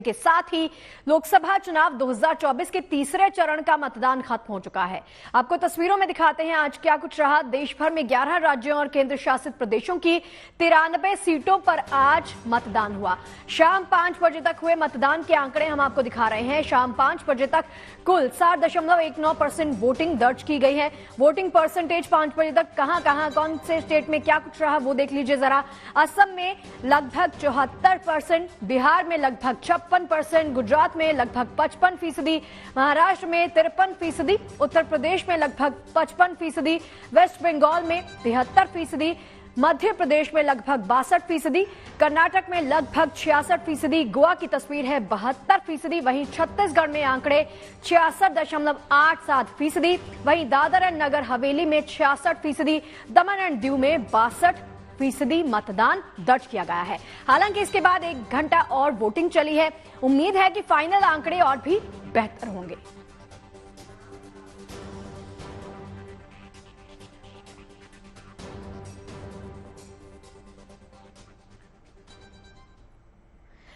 के साथ ही लोकसभा चुनाव 2024 के तीसरे चरण का मतदान खत्म हो चुका है। आपको तस्वीरों में दिखाते हैं आज क्या कुछ रहा। देश भर में 11 राज्यों और केंद्र शासित प्रदेशों की 93 सीटों पर आज मतदान हुआ। शाम 5 बजे तक हुए मतदान के आंकड़े हम आपको दिखा रहे हैं। शाम 5 बजे तक कुल 7.19% वोटिंग दर्ज की गई है। वोटिंग परसेंटेज 5 बजे तक कहां कौन से स्टेट में क्या कुछ रहा वो देख लीजिए जरा। असम में लगभग 74%, बिहार में लगभग 56%, गुजरात में लगभग 55%, महाराष्ट्र में 53%, उत्तर प्रदेश में लगभग 55%, वेस्ट बंगाल में 73%, मध्य प्रदेश में लगभग 62%, कर्नाटक में लगभग 66%, गोवा की तस्वीर है 72%, वहीं छत्तीसगढ़ में आंकड़े 66.87%, वहीं दादर एंड नगर हवेली में 66%, दमन एंड दीव में 62% मतदान दर्ज किया गया है। हालांकि इसके बाद 1 घंटा और वोटिंग चली है। उम्मीद है कि फाइनल आंकड़े और भी बेहतर होंगे।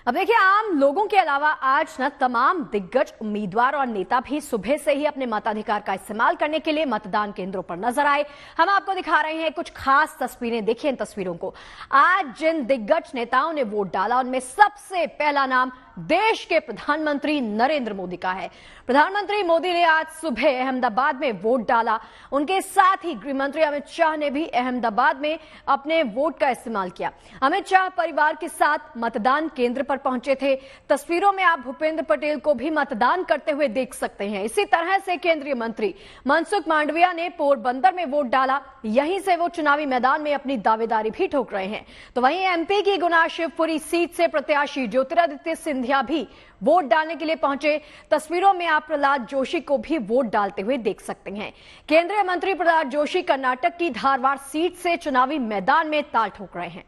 अब देखिए, आम लोगों के अलावा आज न तमाम दिग्गज उम्मीदवार और नेता भी सुबह से ही अपने मताधिकार का इस्तेमाल करने के लिए मतदान केंद्रों पर नजर आए। हम आपको दिखा रहे हैं कुछ खास तस्वीरें। देखिए इन तस्वीरों को। आज जिन दिग्गज नेताओं ने वोट डाला उनमें सबसे पहला नाम देश के प्रधानमंत्री नरेंद्र मोदी का है। प्रधानमंत्री मोदी ने आज सुबह अहमदाबाद में वोट डाला। उनके साथ ही गृहमंत्री अमित शाह ने भी अहमदाबाद में अपने वोट का इस्तेमाल किया। अमित शाह परिवार के साथ मतदान केंद्र पर पहुंचे थे। तस्वीरों में आप भूपेंद्र पटेल को भी मतदान करते हुए देख सकते हैं। इसी तरह से केंद्रीय मंत्री मनसुख मांडविया ने पोरबंदर में वोट डाला। यहीं से वो चुनावी मैदान में अपनी दावेदारी भी ठोक रहे हैं। तो वहीं एमपी की गुना शिवपुरी सीट से प्रत्याशी ज्योतिरादित्य सिंधिया भी वोट डालने के लिए पहुंचे। तस्वीरों में आप प्रहलाद जोशी को भी वोट डालते हुए देख सकते हैं। केंद्रीय मंत्री प्रहलाद जोशी कर्नाटक की धारवाड़ सीट से चुनावी मैदान में ताल ठोक रहे हैं।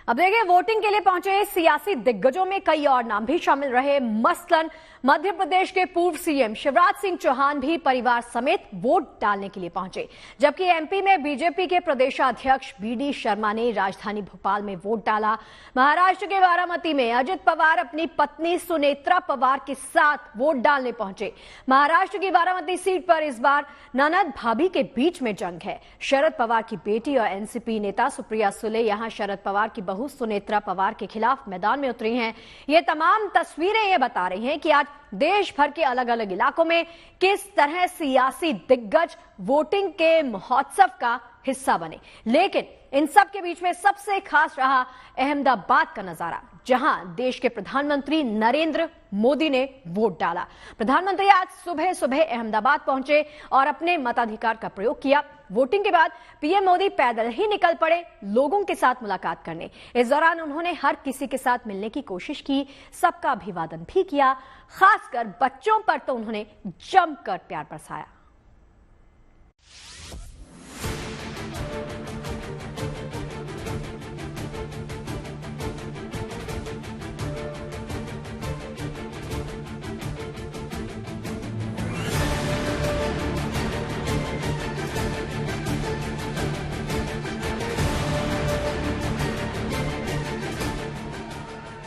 अब देखिए, वोटिंग के लिए पहुंचे सियासी दिग्गजों में कई और नाम भी शामिल रहे। मसलन मध्य प्रदेश के पूर्व सीएम शिवराज सिंह चौहान भी परिवार समेत वोट डालने के लिए पहुंचे। जबकि एमपी में बीजेपी के प्रदेशाध्यक्ष बीडी शर्मा ने राजधानी भोपाल में वोट डाला। महाराष्ट्र के बारामती में अजित पवार अपनी पत्नी सुनेत्रा पवार के साथ वोट डालने पहुंचे। महाराष्ट्र की बारामती सीट पर इस बार ननद भाभी के बीच में जंग है। शरद पवार की बेटी और एनसीपी नेता सुप्रिया सुले यहां शरद पवार की बहू सुनेत्रा पवार के खिलाफ मैदान में उतरी हैं। ये तमाम तस्वीरें ये बता रही हैं कि आज देश भर के अलग अलग इलाकों में किस तरह सियासी दिग्गज वोटिंग के महोत्सव का हिस्सा बने। लेकिन इन सब के बीच में सबसे खास रहा अहमदाबाद का नजारा, जहां देश के प्रधानमंत्री नरेंद्र मोदी ने वोट डाला। प्रधानमंत्री आज सुबह सुबह अहमदाबाद पहुंचे और अपने मताधिकार का प्रयोग किया। वोटिंग के बाद पीएम मोदी पैदल ही निकल पड़े लोगों के साथ मुलाकात करने। इस दौरान उन्होंने हर किसी के साथ मिलने की कोशिश की, सबका अभिवादन भी किया। खासकर बच्चों पर तो उन्होंने जमकर प्यार बरसाया।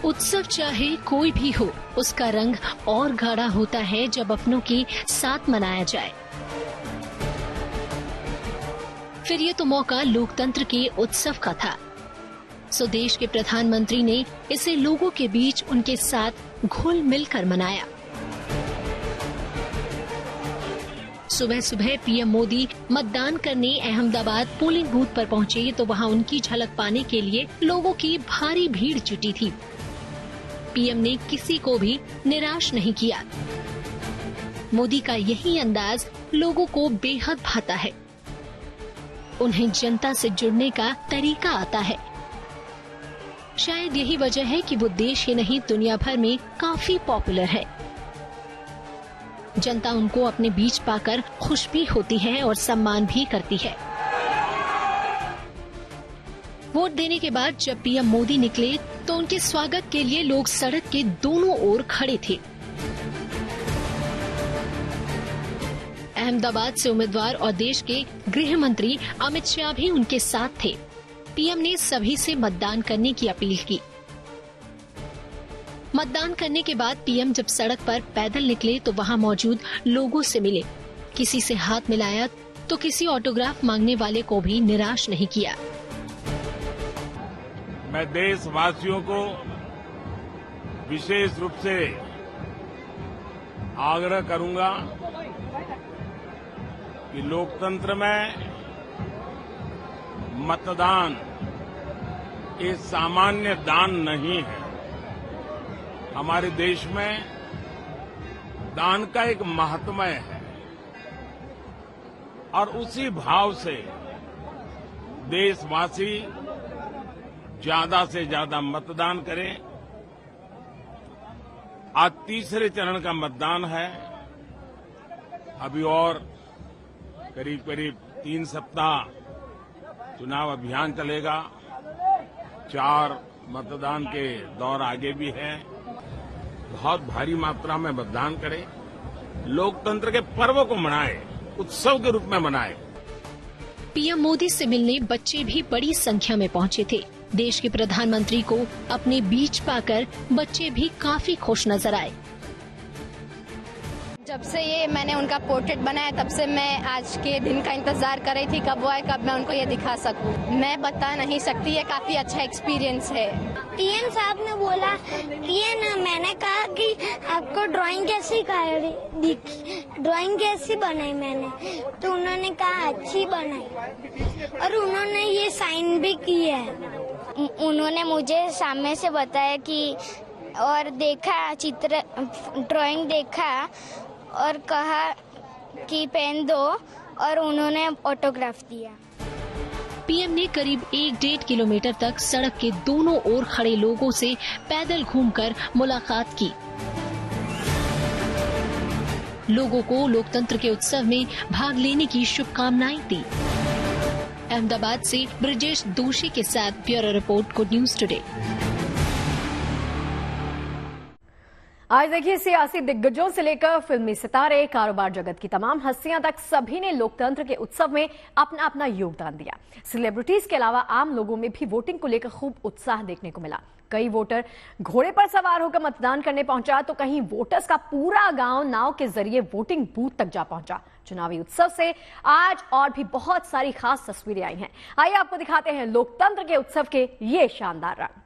उत्सव चाहे कोई भी हो, उसका रंग और गाढ़ा होता है जब अपनों के साथ मनाया जाए। फिर ये तो मौका लोकतंत्र के उत्सव का था। सो देश के प्रधानमंत्री ने इसे लोगों के बीच उनके साथ घुल मिलकर मनाया। सुबह सुबह पीएम मोदी मतदान करने अहमदाबाद पोलिंग बूथ पर पहुंचे तो वहां उनकी झलक पाने के लिए लोगों की भारी भीड़ जुटी थी। पीएम ने किसी को भी निराश नहीं किया। मोदी का यही अंदाज लोगों को बेहद भाता है। उन्हें जनता से जुड़ने का तरीका आता है। शायद यही वजह है कि वो देश ही नहीं दुनिया भर में काफी पॉपुलर है। जनता उनको अपने बीच पाकर खुश भी होती है और सम्मान भी करती है। वोट देने के बाद जब पीएम मोदी निकले तो उनके स्वागत के लिए लोग सड़क के दोनों ओर खड़े थे। अहमदाबाद से उम्मीदवार और देश के गृह मंत्री अमित शाह भी उनके साथ थे। पीएम ने सभी से मतदान करने की अपील की। मतदान करने के बाद पीएम जब सड़क पर पैदल निकले तो वहां मौजूद लोगों से मिले, किसी से हाथ मिलाया तो किसी ऑटोग्राफ मांगने वाले को भी निराश नहीं किया। मैं देशवासियों को विशेष रूप से आग्रह करूंगा कि लोकतंत्र में मतदान ये सामान्य दान नहीं है। हमारे देश में दान का एक महात्म्य है और उसी भाव से देशवासी ज्यादा से ज्यादा मतदान करें। आज तीसरे चरण का मतदान है। अभी और करीब करीब 3 सप्ताह चुनाव अभियान चलेगा। 4 मतदान के दौर आगे भी हैं। बहुत भारी मात्रा में मतदान करें, लोकतंत्र के पर्व को मनाएं, उत्सव के रूप में मनाएं। पीएम मोदी से मिलने बच्चे भी बड़ी संख्या में पहुंचे थे। देश के प्रधानमंत्री को अपने बीच पाकर बच्चे भी काफी खुश नजर आए। जब से ये मैंने उनका पोर्ट्रेट बनाया तब से मैं आज के दिन का इंतजार कर रही थी, कब वो आए, कब मैं उनको ये दिखा सकूं। मैं बता नहीं सकती, ये काफी अच्छा एक्सपीरियंस है। पीएम साहब ने बोला कि मैंने कहा कि आपको ड्राइंग कैसी ड्राइंग कैसी बनाई मैंने, तो उन्होंने कहा अच्छी बनाई और उन्होंने ये साइन भी किया है। उन्होंने मुझे सामने से बताया कि और देखा चित्र ड्राइंग देखा और कहा कि पेन दो और उन्होंने ऑटोग्राफ दिया। पीएम ने करीब 1-1.5 किलोमीटर तक सड़क के दोनों ओर खड़े लोगों से पैदल घूमकर मुलाकात की। लोगों को लोकतंत्र के उत्सव में भाग लेने की शुभकामनाएं दी। अहमदाबाद से ब्रजेश दोषी के साथ bureau report, good news today. आज देखिए, सियासी दिग्गजों से लेकर फिल्मी सितारे, कारोबार जगत की तमाम हस्तियां तक सभी ने लोकतंत्र के उत्सव में अपना अपना योगदान दिया। सेलिब्रिटीज के अलावा आम लोगों में भी वोटिंग को लेकर खूब उत्साह देखने को मिला। कई वोटर घोड़े पर सवार होकर मतदान करने पहुंचा तो कहीं वोटर्स का पूरा गांव नाव के जरिए वोटिंग बूथ तक जा पहुंचा। चुनावी उत्सव से आज और भी बहुत सारी खास तस्वीरें आई हैं। आइए आपको दिखाते हैं लोकतंत्र के उत्सव के ये शानदार रंग।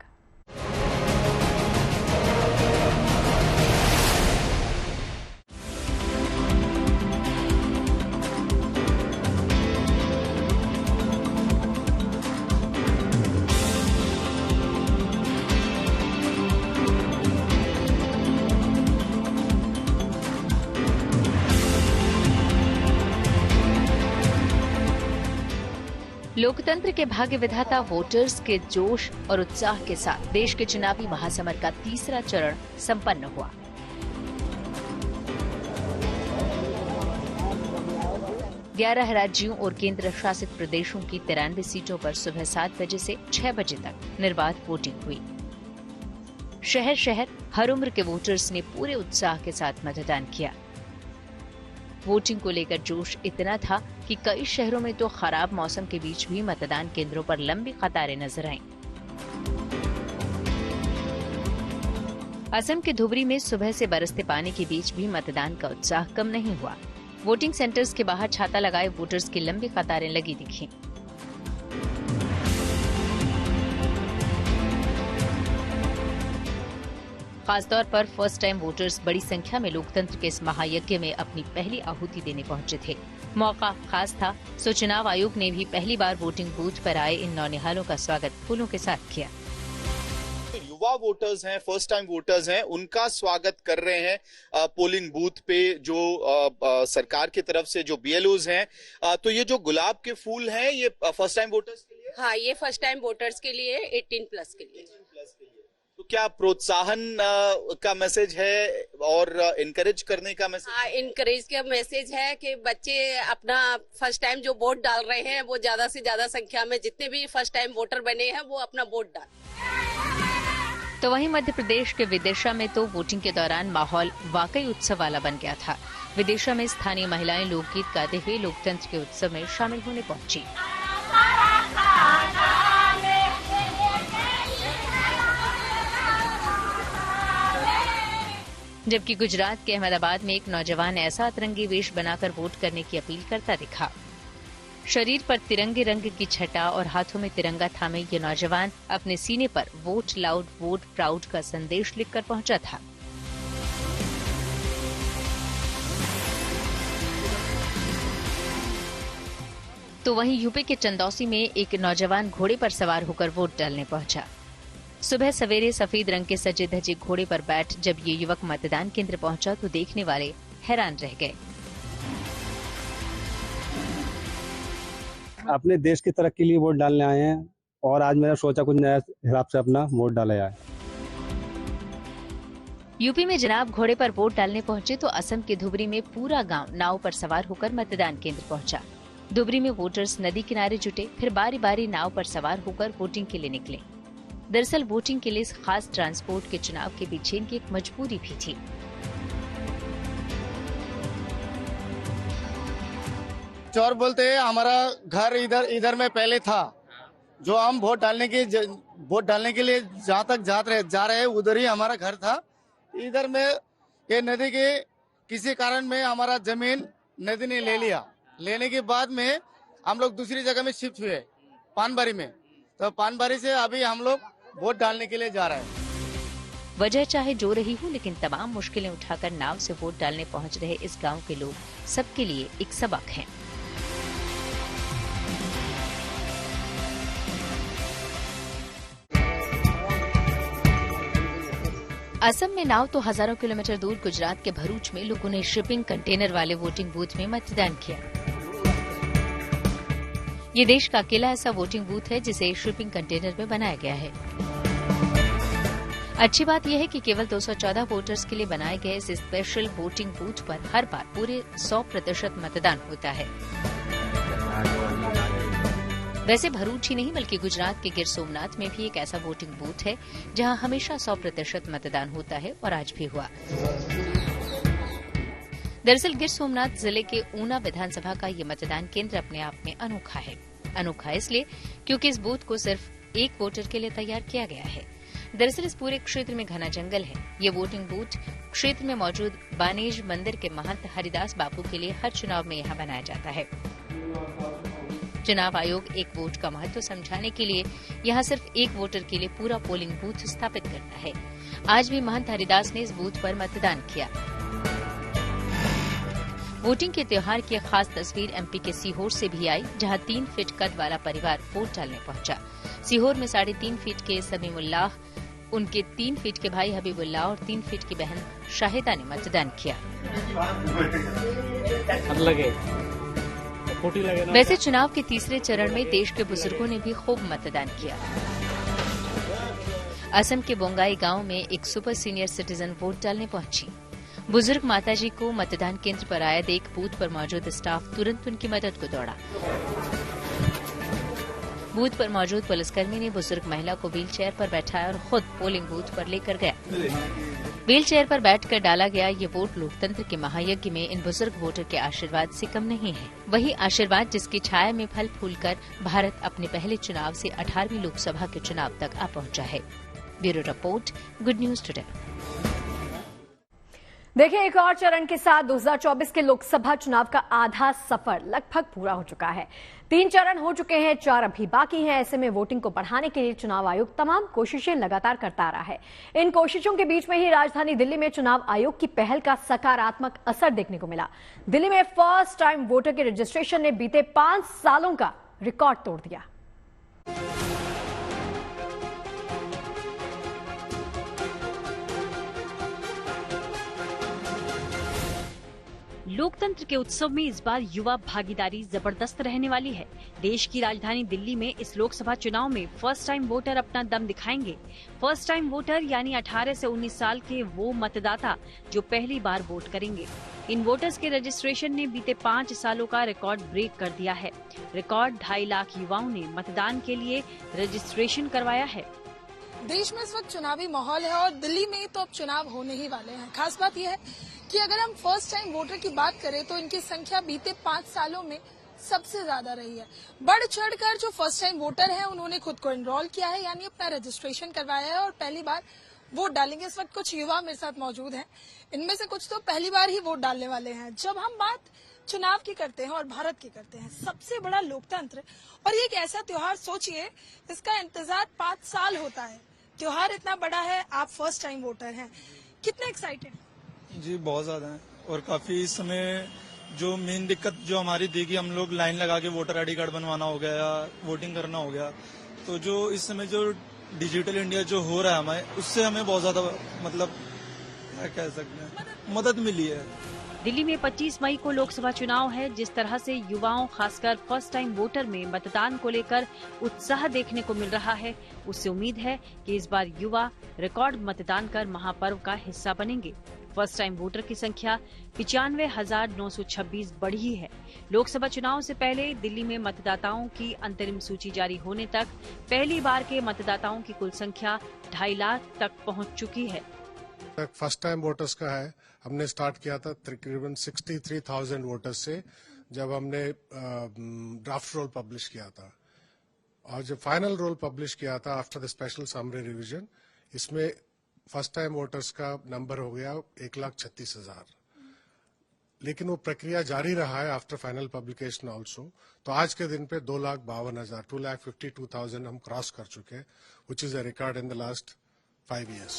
लोकतंत्र के भाग्य विधाता वोटर्स के जोश और उत्साह के साथ देश के चुनावी महासमर का तीसरा चरण संपन्न हुआ। ग्यारह राज्यों और केंद्र शासित प्रदेशों की 93 सीटों पर सुबह 7 बजे से 6 बजे तक निर्बाध वोटिंग हुई। शहर शहर हर उम्र के वोटर्स ने पूरे उत्साह के साथ मतदान किया। वोटिंग को लेकर जोश इतना था कि कई शहरों में तो खराब मौसम के बीच भी मतदान केंद्रों पर लंबी कतारें नजर आईं। असम के धुबरी में सुबह से बरसते पानी के बीच भी मतदान का उत्साह कम नहीं हुआ। वोटिंग सेंटर्स के बाहर छाता लगाए वोटर्स की लंबी कतारें लगी दिखीं। खासतौर पर फर्स्ट टाइम वोटर्स बड़ी संख्या में लोकतंत्र के इस महायज्ञ में अपनी पहली आहुति देने पहुंचे थे। मौका खास था, सो चुनाव आयोग ने भी पहली बार वोटिंग बूथ पर आए इन नौनिहालों का स्वागत फूलों के साथ किया। युवा वोटर्स हैं, फर्स्ट टाइम वोटर्स हैं, उनका स्वागत कर रहे हैं पोलिंग बूथ पे जो सरकार की तरफ से जो BLOs हैं। तो ये जो गुलाब के फूल हैं ये फर्स्ट टाइम वोटर्स के लिए? हाँ, ये फर्स्ट टाइम वोटर्स के लिए 18+ के लिए। तो क्या प्रोत्साहन का मैसेज है और इनकरेज करने का मैसेज? हाँ, इनकरेज का मैसेज है कि बच्चे अपना फर्स्ट टाइम जो वोट डाल रहे हैं वो ज्यादा से ज्यादा संख्या में जितने भी फर्स्ट टाइम वोटर बने हैं वो अपना वोट डालें। तो वहीं मध्य प्रदेश के विदिशा में तो वोटिंग के दौरान माहौल वाकई उत्सव वाला बन गया था। विदिशा में स्थानीय महिलाएं लोकगीत गाते हुए लोकतंत्र के उत्सव में शामिल होने पहुंची। जबकि गुजरात के अहमदाबाद में एक नौजवान ऐसा अतरंगी वेश बनाकर वोट करने की अपील करता दिखा। शरीर पर तिरंगे रंग की छटा और हाथों में तिरंगा थामे ये नौजवान अपने सीने पर वोट लाउड वोट प्राउड का संदेश लिखकर पहुंचा था। तो वहीं यूपी के चंदौसी में एक नौजवान घोड़े पर सवार होकर वोट डालने पहुंचा। सुबह सवेरे सफेद रंग के सजे धजे घोड़े पर बैठ जब ये युवक मतदान केंद्र पहुंचा तो देखने वाले हैरान रह गए। अपने देश की तरक्की के लिए वोट डालने आए हैं और आज मैंने सोचा कुछ नया हिसाब से अपना वोट डाला जाए। यूपी में जनाब घोड़े पर वोट डालने पहुंचे तो असम के धुबरी में पूरा गांव नाव पर सवार होकर मतदान केंद्र पहुंचा। धुबरी में वोटर्स नदी किनारे जुटे, फिर बारी बारी नाव पर सवार होकर वोटिंग के लिए निकले। दरअसल वोटिंग के लिए इस खास ट्रांसपोर्ट के चुनाव के पीछे इनकी एक मजबूरी भी थी। चोर बोलते हैं हमारा घर इधर में पहले था, जो हम वोट डालने के लिए जहाँ तक जा रहे हैं उधर ही हमारा घर था। इधर में ये नदी के किसी कारण में हमारा जमीन नदी ने ले लिया। लेने के बाद में हम लोग दूसरी जगह में शिफ्ट हुए पानबारी में। तो पानबारी से अभी हम लोग वोट डालने के लिए जा रहे हैं। वजह चाहे जो रही हो, लेकिन तमाम मुश्किलें उठाकर नाव से वोट डालने पहुंच रहे इस गांव के लोग सबके लिए एक सबक है। असम में नाव तो हजारों किलोमीटर दूर गुजरात के भरूच में लोगों ने शिपिंग कंटेनर वाले वोटिंग बूथ में मतदान किया। ये देश का अकेला ऐसा वोटिंग बूथ है जिसे शिपिंग कंटेनर में बनाया गया है। अच्छी बात यह है कि केवल 214 वोटर्स के लिए बनाए गए इस स्पेशल वोटिंग बूथ पर हर बार पूरे 100% मतदान होता है। वैसे भरूच ही नहीं बल्कि गुजरात के गिर सोमनाथ में भी एक ऐसा वोटिंग बूथ है जहां हमेशा 100% मतदान होता है और आज भी हुआ। दरअसल गिर सोमनाथ जिले के ऊना विधानसभा का ये मतदान केंद्र अपने आप में अनोखा है। अनोखा इसलिए क्योंकि इस बूथ को सिर्फ एक वोटर के लिए तैयार किया गया है। दरअसल इस पूरे क्षेत्र में घना जंगल है। ये वोटिंग बूथ क्षेत्र में मौजूद बानेज मंदिर के महंत हरिदास बापू के लिए हर चुनाव में यहाँ बनाया जाता है। चुनाव आयोग एक वोट का महत्व समझाने के लिए यहाँ सिर्फ एक वोटर के लिए पूरा पोलिंग बूथ स्थापित करता है। आज भी महंत हरिदास ने इस बूथ पर मतदान किया। वोटिंग के त्योहार की खास तस्वीर एमपी के सीहोर से भी आई, जहां 3 फीट कद वाला परिवार वोट डालने पहुंचा। सीहोर में 3.5 फीट के समीमुल्लाह, उनके 3 फीट के भाई हबीबुल्लाह और 3 फीट की बहन शाहिदा ने मतदान किया। वैसे चुनाव के तीसरे चरण में देश के बुजुर्गों ने भी खूब मतदान किया। असम के बोंगाई गांव में एक सुपर सीनियर सिटीजन वोट डालने पहुंची। बुजुर्ग माताजी को मतदान केंद्र पर आया देख बूथ पर मौजूद स्टाफ तुरंत उनकी मदद को दौड़ा। बूथ पर मौजूद पुलिसकर्मी ने बुजुर्ग महिला को व्हील चेयर पर बैठाया और खुद पोलिंग बूथ पर लेकर गया। व्हील चेयर पर बैठकर डाला गया ये वोट लोकतंत्र के महायज्ञ में इन बुजुर्ग वोटर के आशीर्वाद से कम नहीं है। वही आशीर्वाद जिसकी छाया में फल फूल कर भारत अपने पहले चुनाव से 18वीं लोकसभा के चुनाव तक आ पहुंचा है। Bureau report, good news today. देखिए, एक और चरण के साथ 2024 के लोकसभा चुनाव का आधा सफर लगभग पूरा हो चुका है। 3 चरण हो चुके हैं, 4 अभी बाकी हैं। ऐसे में वोटिंग को बढ़ाने के लिए चुनाव आयोग तमाम कोशिशें लगातार करता रहा है। इन कोशिशों के बीच में ही राजधानी दिल्ली में चुनाव आयोग की पहल का सकारात्मक असर देखने को मिला। दिल्ली में फर्स्ट टाइम वोटर के रजिस्ट्रेशन ने बीते 5 सालों का रिकॉर्ड तोड़ दिया। लोकतंत्र के उत्सव में इस बार युवा भागीदारी जबरदस्त रहने वाली है। देश की राजधानी दिल्ली में इस लोकसभा चुनाव में फर्स्ट टाइम वोटर अपना दम दिखाएंगे। फर्स्ट टाइम वोटर यानी 18 से 19 साल के वो मतदाता जो पहली बार वोट करेंगे। इन वोटर्स के रजिस्ट्रेशन ने बीते 5 सालों का रिकॉर्ड ब्रेक कर दिया है। रिकॉर्ड 2.5 लाख युवाओं ने मतदान के लिए रजिस्ट्रेशन करवाया है। देश में इस वक्त चुनावी माहौल है और दिल्ली में तो अब चुनाव होने ही वाले हैं। खास बात यह है कि अगर हम फर्स्ट टाइम वोटर की बात करें तो इनकी संख्या बीते 5 सालों में सबसे ज्यादा रही है। बढ़ चढ़कर जो फर्स्ट टाइम वोटर हैं उन्होंने खुद को एनरोल किया है, यानी अपना रजिस्ट्रेशन करवाया है और पहली बार वोट डालेंगे। इस वक्त कुछ युवा मेरे साथ मौजूद हैं, इनमें से कुछ तो पहली बार ही वोट डालने वाले हैं। जब हम बात चुनाव की करते हैं और भारत की करते हैं, सबसे बड़ा लोकतंत्र और ये एक ऐसा त्योहार, सोचिए इसका इंतजार 5 साल होता है। त्योहार इतना बड़ा है, आप फर्स्ट टाइम वोटर हैं, कितने एक्साइटेड? जी बहुत ज्यादा है। और काफी इस समय जो मेन दिक्कत जो हमारी थी कि हम लोग लाइन लगा के वोटर आईडी कार्ड बनवाना हो गया या वोटिंग करना हो गया, तो जो इस समय जो डिजिटल इंडिया जो हो रहा है हमें, उससे हमें बहुत ज्यादा मतलब क्या कह सकते हैं मदद मिली है। दिल्ली में 25 मई को लोकसभा चुनाव है। जिस तरह से युवाओं, खासकर फर्स्ट टाइम वोटर में मतदान को लेकर उत्साह देखने को मिल रहा है, उससे उम्मीद है कि इस बार युवा रिकॉर्ड मतदान कर महापर्व का हिस्सा बनेंगे। फर्स्ट टाइम वोटर की संख्या 95,926 बढ़ी है। लोकसभा चुनाव से पहले दिल्ली में मतदाताओं की अंतरिम सूची जारी होने तक पहली बार के मतदाताओं की कुल संख्या 2.5 लाख तक पहुंच चुकी है। फर्स्ट टाइम वोटर्स का है, हमने स्टार्ट किया था तकरीबन 63,000 वोटर्स से, जब हमने ड्राफ्ट रोल पब्लिश किया था। और जब फाइनल रोल पब्लिश किया था after the special summary revision, इसमें फर्स्ट टाइम वोटर्स का नंबर हो गया 1,36,000। लेकिन वो प्रक्रिया जारी रहा है आफ्टर फाइनल पब्लिकेशन ऑल्सो। तो आज के दिन पे 2,52,000 2,52,000 हम क्रॉस कर चुके हैं, which is a record in the last 5 years।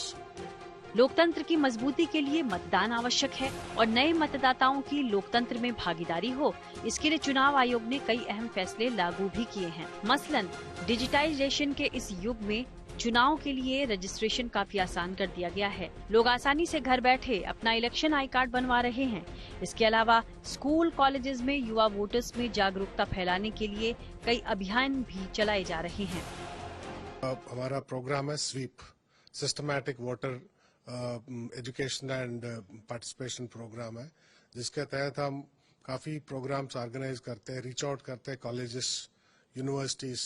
लोकतंत्र की मजबूती के लिए मतदान आवश्यक है और नए मतदाताओं की लोकतंत्र में भागीदारी हो, इसके लिए चुनाव आयोग ने कई अहम फैसले लागू भी किए हैं। मसलन डिजिटाइजेशन के इस युग में चुनाव के लिए रजिस्ट्रेशन काफी आसान कर दिया गया है। लोग आसानी से घर बैठे अपना इलेक्शन आई कार्ड बनवा रहे हैं। इसके अलावा स्कूल, कॉलेजेस में युवा वोटर्स में जागरूकता फैलाने के लिए कई अभियान भी चलाए जा रहे हैं। हमारा प्रोग्राम है SVEEP, systematic voter education and participation program है, जिसके तहत हम काफी प्रोग्राम्स ऑर्गेनाइज करते हैं, रीच आउट करते हैं कॉलेजेस, यूनिवर्सिटीज,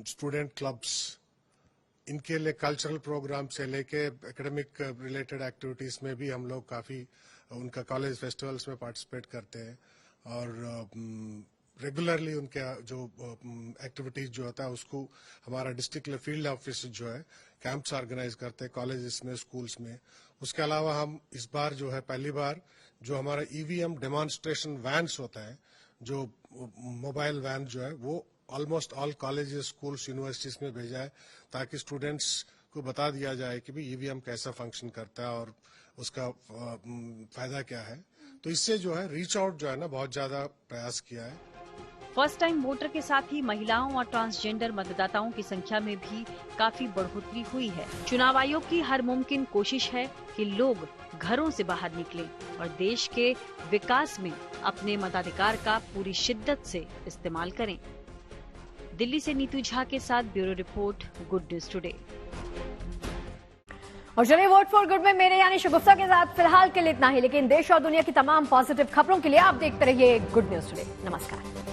स्टूडेंट क्लब्स, इनके लिए कल्चरल प्रोग्राम से लेके एकेडमिक रिलेटेड एक्टिविटीज में भी हम लोग काफी उनका कॉलेज फेस्टिवल्स में पार्टिसिपेट करते हैं। और रेगुलरली उनके जो एक्टिविटीज जो होता है उसको हमारा डिस्ट्रिक्ट फील्ड ऑफिस जो है कैंप्स ऑर्गेनाइज करते हैं कॉलेजेस में, स्कूल्स में। उसके अलावा हम इस बार जो है पहली बार जो हमारा ईवीएम डेमोन्स्ट्रेशन वैन्स होता है, जो मोबाइल वैन जो है, वो almost all colleges, schools, universities में भेजा है, ताकि स्टूडेंट्स को बता दिया जाए कि भाई ईवीएम कैसा फंक्शन करता है और उसका फायदा क्या है। तो इससे जो है रीच आउट जो है ना बहुत ज्यादा प्रयास किया है। फर्स्ट टाइम वोटर के साथ ही महिलाओं और ट्रांसजेंडर मतदाताओं की संख्या में भी काफी बढ़ोतरी हुई है। चुनाव आयोग की हर मुमकिन कोशिश है कि लोग घरों से बाहर निकलें और देश के विकास में अपने मताधिकार का पूरी शिद्दत से इस्तेमाल करें। दिल्ली से नीतू झा के साथ bureau report, good news today. और चलिए वोट फॉर गुड में मेरे यानी शगुफ्ता के साथ फिलहाल के लिए इतना ही, लेकिन देश और दुनिया की तमाम पॉजिटिव खबरों के लिए आप देखते रहिए गुड न्यूज टुडे। नमस्कार।